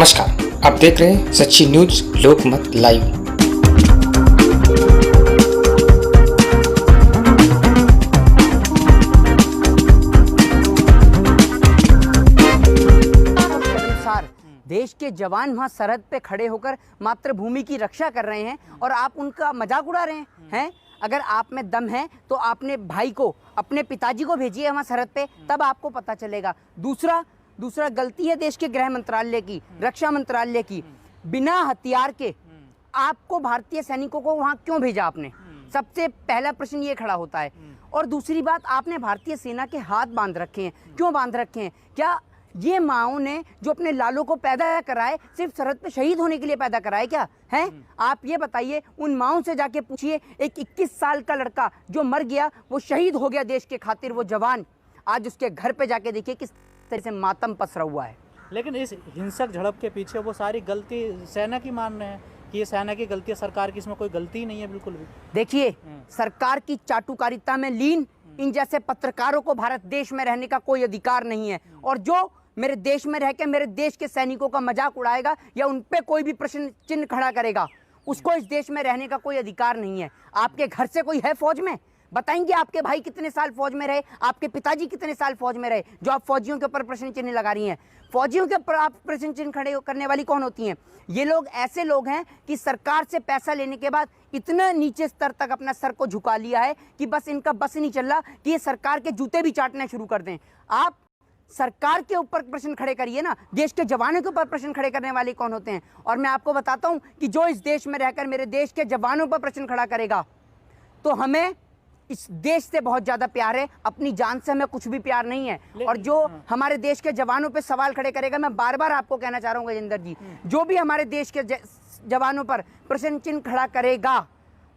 नमस्कार, आप देख रहे हैं सच्ची न्यूज लोकमत लाइव। अनुसार देश के जवान वहाँ सरहद पे खड़े होकर मातृभूमि की रक्षा कर रहे हैं और आप उनका मजाक उड़ा रहे हैं। अगर आप में दम है तो आपने भाई को, अपने पिताजी को भेजिए वहाँ सरहद पे, तब आपको पता चलेगा। दूसरा गलती है देश के गृह मंत्रालय की, रक्षा मंत्रालय की। बिना हथियार के आपको भारतीय सैनिकों को वहाँ क्यों भेजा आपने? सबसे पहला प्रश्न ये खड़ा होता है। और दूसरी बात, आपने भारतीय सेना के हाथ बांध रखे हैं। क्यों बांध रखे हैं? क्या ये माओ ने जो अपने लालों को पैदा कराए सिर्फ सरहद पे शहीद होने के लिए पैदा कराए क्या है? आप ये बताइए, उन माओ से जाके पूछिए, एक 21 साल का लड़का जो मर गया, वो शहीद हो गया देश के खातिर, वो जवान, आज उसके घर पे जाके देखिए किस तरह से मातम पसरा हुआ है। लेकिन इस हिंसक झड़प के पीछे वो सारी गलती सेना की मान रहे हैं कि ये सेना की गलती है, सरकार की इसमें कोई गलती नहीं है बिल्कुल भी। देखिए, सरकार की चाटुकारिता में लीन इन जैसे पत्रकारों को भारत देश में रहने का कोई अधिकार नहीं है। और जो मेरे देश में रह के मेरे देश के सैनिकों का मजाक उड़ाएगा या उन पे कोई भी प्रश्न चिन्ह खड़ा करेगा, उसको इस देश में रहने का कोई अधिकार नहीं है। आपके घर से कोई है फौज में? बताएंगे आपके भाई कितने साल फौज में रहे, आपके पिताजी कितने साल फौज में रहे, जो आप फौजियों के ऊपर प्रश्न चिन्ह लगा रही हैं? फौजियों के ऊपर आप प्रश्न चिन्ह खड़े करने वाली कौन होती हैं? ये लोग ऐसे लोग हैं कि सरकार से पैसा लेने के बाद इतना नीचे स्तर तक अपना सर को झुका लिया है कि बस इनका बस नहीं चल रहा कि ये सरकार के जूते भी चाटने शुरू कर दें। आप सरकार के ऊपर प्रश्न खड़े करिए ना, देश के जवानों के ऊपर प्रश्न खड़े करने वाले कौन होते हैं? और मैं आपको बताता हूं कि जो इस देश में रहकर मेरे देश के जवानों पर प्रश्न खड़ा करेगा, तो हमें इस देश से बहुत ज्यादा प्यार है, अपनी जान से हमें कुछ भी प्यार नहीं है। और जो हमारे देश के जवानों पे सवाल खड़े करेगा, मैं बार बार आपको कहना चाह रहा हूँ गजेंद्र जी, जो भी हमारे देश के जवानों पर प्रश्न चिन्ह खड़ा करेगा,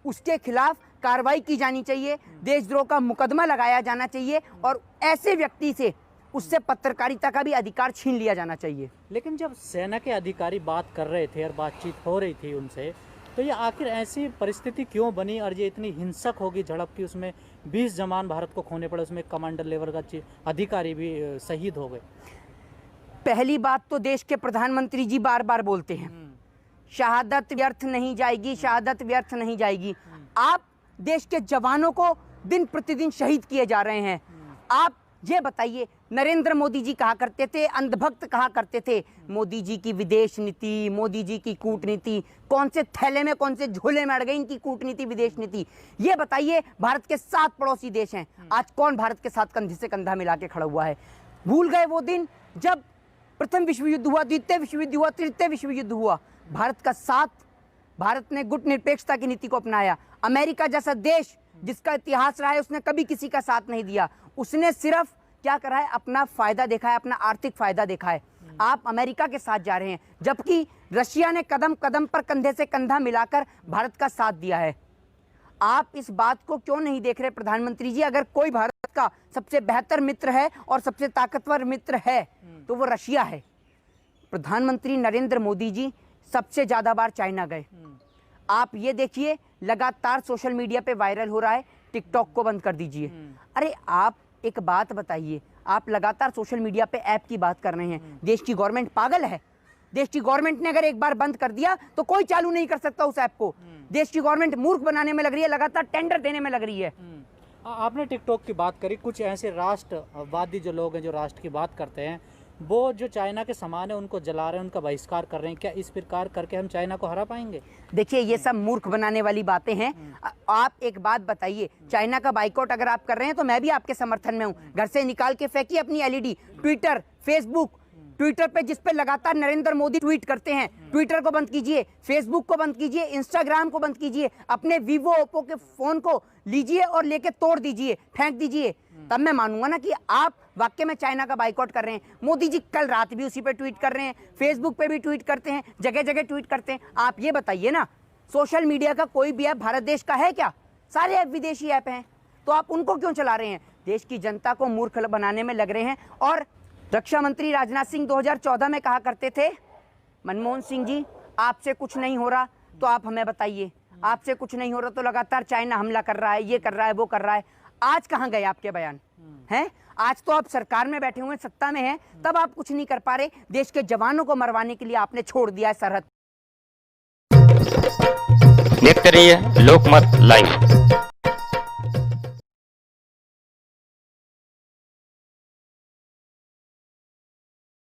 उसके खिलाफ कार्रवाई की जानी चाहिए, देशद्रोह का मुकदमा लगाया जाना चाहिए और ऐसे व्यक्ति से उससे पत्रकारिता का भी अधिकार छीन लिया जाना चाहिए। लेकिन जब सेना के अधिकारी बात कर रहे थे और बातचीत हो रही थी उनसे, तो ये आखिर ऐसी परिस्थिति क्यों बनी और ये इतनी हिंसक होगी झड़प की? उसमें 20 जवान भारत को खोने पड़े, उसमें कमांडर लेवल का अधिकारी भी शहीद हो गए। पहली बात तो देश के प्रधानमंत्री जी बार बार बोलते हैं, शहादत व्यर्थ नहीं जाएगी, शहादत व्यर्थ नहीं जाएगी। आप देश के जवानों को दिन प्रतिदिन शहीद किए जा रहे हैं। आप ये बताइए, नरेंद्र मोदी जी कहा करते थे, अंधभक्त कहा करते थे, मोदी जी की विदेश नीति, मोदी जी की कूटनीति, कौन से थैले में कौन से झोले में अड़ गई इनकी कूटनीति, विदेश नीति? ये बताइए, भारत के 7 पड़ोसी देश हैं, आज कौन भारत के साथ कंधे से कंधा मिला के खड़ा हुआ है? भूल गए वो दिन जब प्रथम विश्व युद्ध हुआ, द्वितीय विश्व युद्ध हुआ, तृतीय विश्व युद्ध हुआ? भारत का साथ, भारत ने गुट निरपेक्षता की नीति को अपनाया। अमेरिका जैसा देश जिसका इतिहास रहा है, उसने कभी किसी का साथ नहीं दिया। उसने सिर्फ क्या करा है? अपना फायदा देखा है, अपना आर्थिक फायदा देखा है। आप अमेरिका के साथ जा रहे हैं, जबकि रशिया ने कदम कदम पर कंधे से कंधा मिलाकर भारत का साथ दिया है। आप इस बात को क्यों नहीं देख रहे प्रधानमंत्री जी? अगर कोई भारत का सबसे बेहतर मित्र है और सबसे ताकतवर मित्र है तो वो रशिया है। प्रधानमंत्री नरेंद्र मोदी जी सबसे ज्यादा बार चाइना गए। आप ये देखिए, लगातार सोशल मीडिया पे वायरल हो रहा है, टिकटॉक को बंद कर दीजिए। अरे आप एक बात बताइए, आप लगातार सोशल मीडिया पे ऐप की बात कर रहे हैं, देश की गवर्नमेंट पागल है? देश की गवर्नमेंट ने अगर एक बार बंद कर दिया तो कोई चालू नहीं कर सकता उस ऐप को। देश की गवर्नमेंट मूर्ख बनाने में लग रही है, लगातार टेंडर देने में लग रही है। आपने टिकटॉक की बात करी, कुछ ऐसे राष्ट्रवादी जो लोग हैं जो राष्ट्र की बात करते हैं, वो जो चाइना के सामान है उनको जला रहे हैं, उनका बहिष्कार कर रहे हैं। क्या इस प्रकार करके हम चाइना को हरा पाएंगे? देखिए, ये सब मूर्ख बनाने वाली बातें हैं। आप एक बात बताइए, चाइना का बाइकआउट अगर आप कर रहे हैं तो मैं भी आपके समर्थन में हूं। घर से निकाल के फेंकिए अपनी एलईडी। ट्विटर, फेसबुक, ट्विटर पे जिस पे लगातार नरेंद्र मोदी ट्वीट करते हैं, ट्विटर को बंद कीजिए, फेसबुक को बंद कीजिए, इंस्टाग्राम को बंद कीजिए, अपने वीवो ओप्पो के फोन को लीजिए और लेके तोड़ दीजिए, फेंक दीजिए। तब मैं मानूंगा ना कि आप वाकई में चाइना का बाइकआउट कर रहे हैं। मोदी जी कल रात भी उसी पे ट्वीट कर रहे हैं, फेसबुक पे भी ट्वीट करते हैं, जगह जगह ट्वीट करते हैं। आप ये बताइए ना, सोशल मीडिया का कोई भी ऐप भारत देश का है क्या? सारे ऐप विदेशी ऐप हैं, तो आप उनको क्यों चला रहे हैं? देश की जनता को मूर्ख बनाने में लग रहे हैं। और रक्षा मंत्री राजनाथ सिंह 2014 में कहा करते थे, मनमोहन सिंह जी आपसे कुछ नहीं हो रहा तो आप हमें बताइए, आपसे कुछ नहीं हो रहा तो लगातार चाइना हमला कर रहा है, ये कर रहा है, वो कर रहा है। आज कहाँ गए आपके बयान? हैं? आज तो आप सरकार में बैठे हुए हैं, सत्ता में हैं, तब आप कुछ नहीं कर पा रहे। देश के जवानों को मरवाने के लिए आपने छोड़ दिया है सरहद। देखते रहिए लोकमत लाइव।